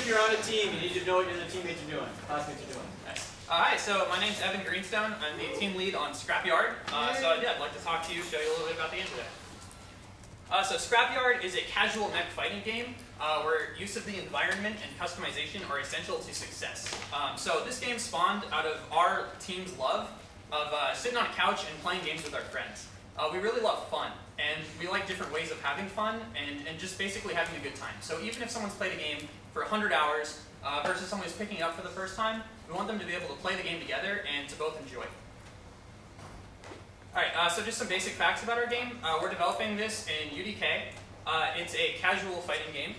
if you're on a team, you need to know what your other teammates are doing, classmates are doing. Nice. Hi, so my name's Evan Greenstone. I'm the team lead on Scrapyard. Yeah, I'd like to talk to you, show you a little bit about the game today. So Scrapyard is a casual mech fighting game where use of the environment and customization are essential to success. So this game spawned out of our team's love of sitting on a couch and playing games with our friends. We really love fun, and we like different ways of having fun and just basically having a good time. So even if someone's played a game for 100 hours versus someone who's picking it up for the first time, we want them to be able to play the game together and to both enjoy it. Alright, so just some basic facts about our game. We're developing this in UDK. It's a casual fighting game,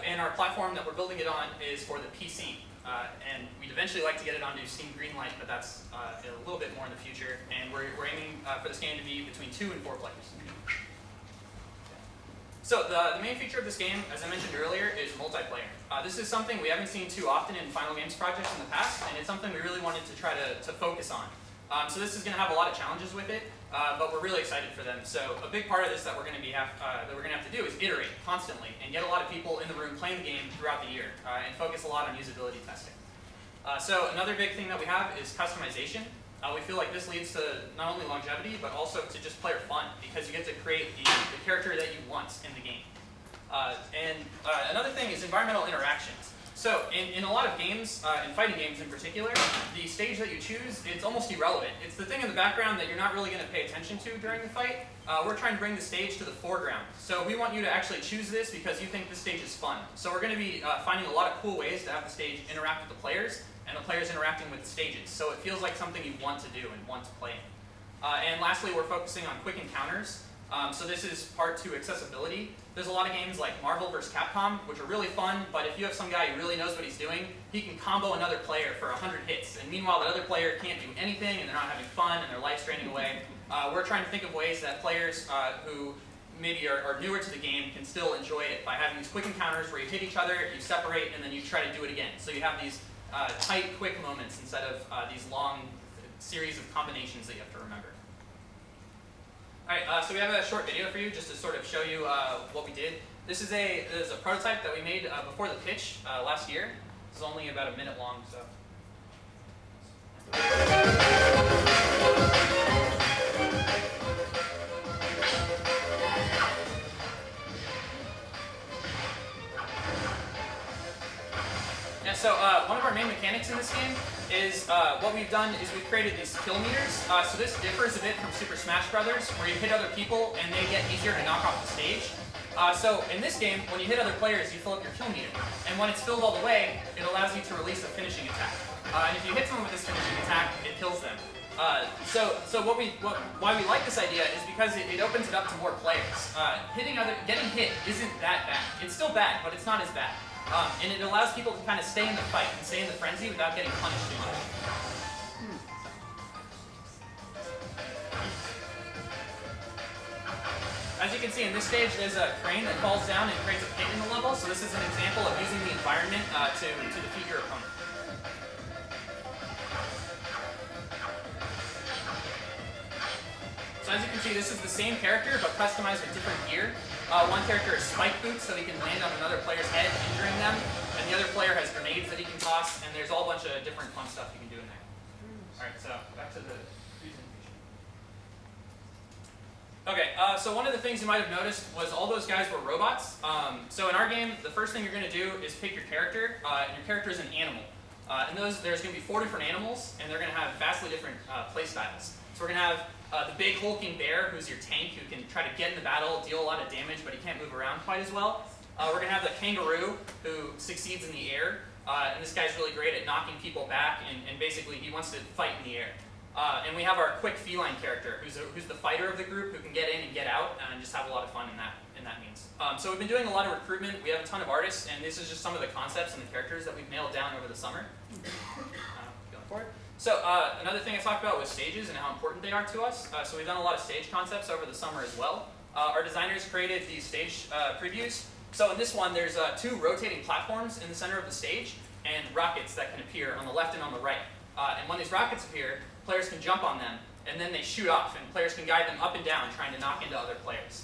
and our platform that we're building it on is for the PC. And we'd eventually like to get it onto Steam Greenlight, but that's a little bit more in the future. And we're aiming for this game to be between 2 and 4 players. So the main feature of this game, as I mentioned earlier, is multiplayer. This is something we haven't seen too often in Final Games projects in the past, and it's something we really wanted to try to focus on. So this is going to have a lot of challenges with it, but we're really excited for them. So a big part of this that we're going to have to do is iterate constantly and get a lot of people in the room playing the game throughout the year and focus a lot on usability testing. So another big thing that we have is customization. We feel like this leads to not only longevity, but also to just player fun, because you get to create the character that you want in the game. Another thing is environmental interactions. So in a lot of games, in fighting games in particular, the stage that you choose, it's almost irrelevant. It's the thing in the background that you're not really going to pay attention to during the fight. We're trying to bring the stage to the foreground. So we want you to actually choose this because you think the stage is fun. So we're going to be finding a lot of cool ways to have the stage interact with the players, and the players interacting with the stages. So it feels like something you want to do and want to play in. And lastly, we're focusing on quick encounters. So this is part 2 accessibility. There's a lot of games like Marvel vs. Capcom, which are really fun, but if you have some guy who really knows what he's doing, he can combo another player for 100 hits. And meanwhile, that other player can't do anything, and they're not having fun, and their life's draining away. We're trying to think of ways that players who maybe are newer to the game can still enjoy it by having these quick encounters where you hit each other, you separate, and then you try to do it again. So you have these tight, quick moments instead of these long series of combinations that you have to remember. Alright, so we have a short video for you just to sort of show you what we did. This is a prototype that we made before the pitch last year. This is only about a minute long, so. Yeah, so one of our main mechanics in this game is what we've done is we've created these kill meters. So this differs a bit from Super Smash Brothers, where you hit other people and they get easier to knock off the stage. So in this game, when you hit other players, you fill up your kill meter. And when it's filled all the way, it allows you to release a finishing attack. And if you hit someone with this finishing attack, it kills them. Why we like this idea is because it opens it up to more players. Getting hit isn't that bad. It's still bad, but it's not as bad. And it allows people to kind of stay in the fight and stay in the frenzy without getting punished too much. As you can see in this stage, there's a crane that falls down and creates a pit in the level. So this is an example of using the environment to defeat your opponent. So as you can see, this is the same character, but customized with different gear. One character has spike boots, so he can land on another player's head, injuring them. And the other player has grenades that he can toss, and there's all a bunch of different fun stuff you can do in there. Alright, so back to the presentation. Okay, so one of the things you might have noticed was all those guys were robots. So in our game, the first thing you're going to do is pick your character, and your character is an animal. And there's going to be 4 different animals, and they're going to have vastly different play styles. So we're going to have the big hulking bear, who's your tank, who can try to get in the battle, deal a lot of damage, but he can't move around quite as well. We're going to have the kangaroo, who succeeds in the air, and this guy's really great at knocking people back, and basically he wants to fight in the air. And we have our quick feline character, who's the fighter of the group, who can get in and get out, and just have a lot of fun in that means. So we've been doing a lot of recruitment. We have a ton of artists, and this is just some of the concepts and the characters that we've nailed down over the summer. Going forward. So another thing I talked about was stages and how important they are to us. So we've done a lot of stage concepts over the summer as well. Our designers created these stage previews. So in this one, there's 2 rotating platforms in the center of the stage and rockets that can appear on the left and on the right. And when these rockets appear, players can jump on them, and then they shoot off, and players can guide them up and down, trying to knock into other players.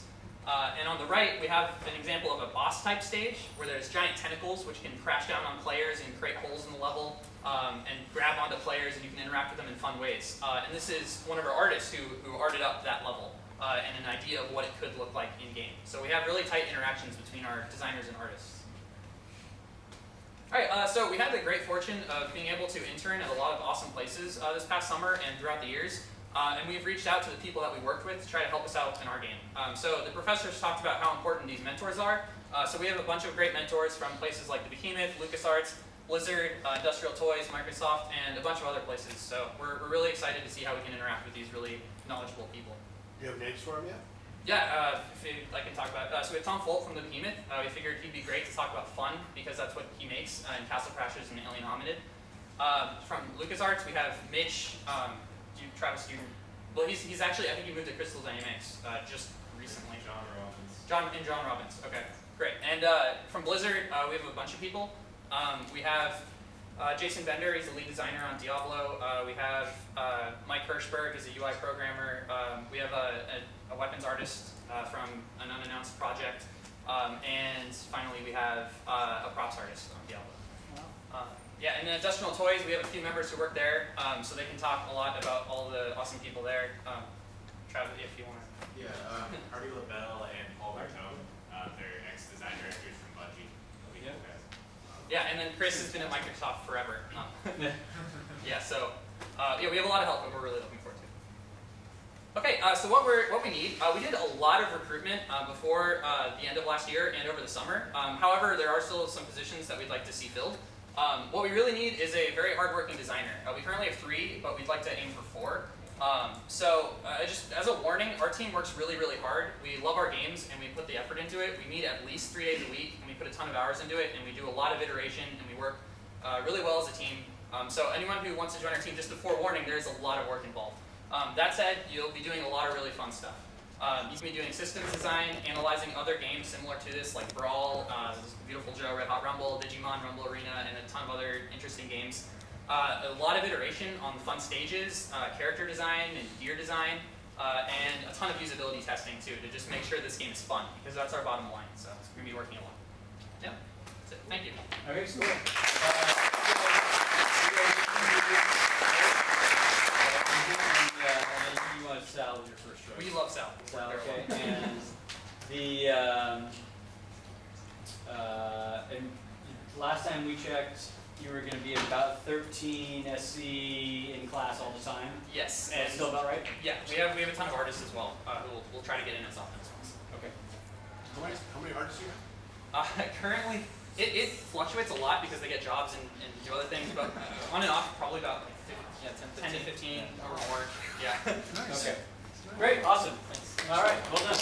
And on the right, we have an example of a boss type stage where there's giant tentacles which can crash down on players and create holes in the level and grab onto players, and you can interact with them in fun ways. And this is one of our artists who arted up that level and an idea of what it could look like in game. So we have really tight interactions between our designers and artists. Alright, so we had the great fortune of being able to intern at a lot of awesome places this past summer and throughout the years. And we've reached out to the people that we worked with to try to help us out in our game. So the professors talked about how important these mentors are. So we have a bunch of great mentors from places like the Behemoth, LucasArts, Blizzard, Industrial Toys, Microsoft, and a bunch of other places. So we're really excited to see how we can interact with these really knowledgeable people. You have names for them yet? Yeah, I can talk about it. So we have Tom Folt from the Behemoth. We figured he'd be great to talk about fun because that's what he makes in Castle Crashers and Alien Hominid. From LucasArts, we have Mitch. Travis, well, he's actually, I think he moved to Crystal Dynamics just recently. John Robbins. Okay, great. And from Blizzard, we have a bunch of people. We have Jason Bender, he's the lead designer on Diablo. We have Mike Hirschberg, is a UI programmer. We have a weapons artist from an unannounced project. And finally, we have a props artist on Diablo. Yeah, and in Industrial Toys, we have a few members who work there, so they can talk a lot about all the awesome people there. Travis, if you want to. Yeah, Hardy LaBelle and Paul Bertone, they're ex-design directors from Bungie. Yeah, and then Chris has been at Microsoft forever. Yeah, so yeah, we have a lot of help that we're really looking forward to. Okay, so what we need, we did a lot of recruitment before the end of last year and over the summer. However, there are still some positions that we'd like to see filled. What we really need is a very hardworking designer. We currently have 3, but we'd like to aim for 4. Just as a warning, our team works really, really hard. We love our games and we put the effort into it. We meet at least 3 days a week and we put a ton of hours into it, and we do a lot of iteration and we work really well as a team. So anyone who wants to join our team, just a forewarning, there's a lot of work involved. That said, you'll be doing a lot of really fun stuff. You can be doing systems design, analyzing other games similar to this, like Brawl, Beautiful Joe, Red Hot Rumble, Digimon, Rumble Arena, and a ton of other interesting games. A lot of iteration on fun stages, character design and gear design, and a ton of usability testing too, to just make sure this game is fun, because that's our bottom line, so we're going to be working a lot. Yeah, that's it. Thank you. Okay, cool. You want Sal as your first choice? We love Sal. Sal, okay. And and last time we checked, you were going to be about 13 SC in class all the time. Yes. And still about right? Yeah, we have a ton of artists as well who we'll try to get in as often as possible. Okay. How many artists do you have? Currently, it fluctuates a lot because they get jobs and do other things, but on and off, probably about 10 to 15 or more. Yeah. Nice. Okay. Great. Awesome. All right. Well done.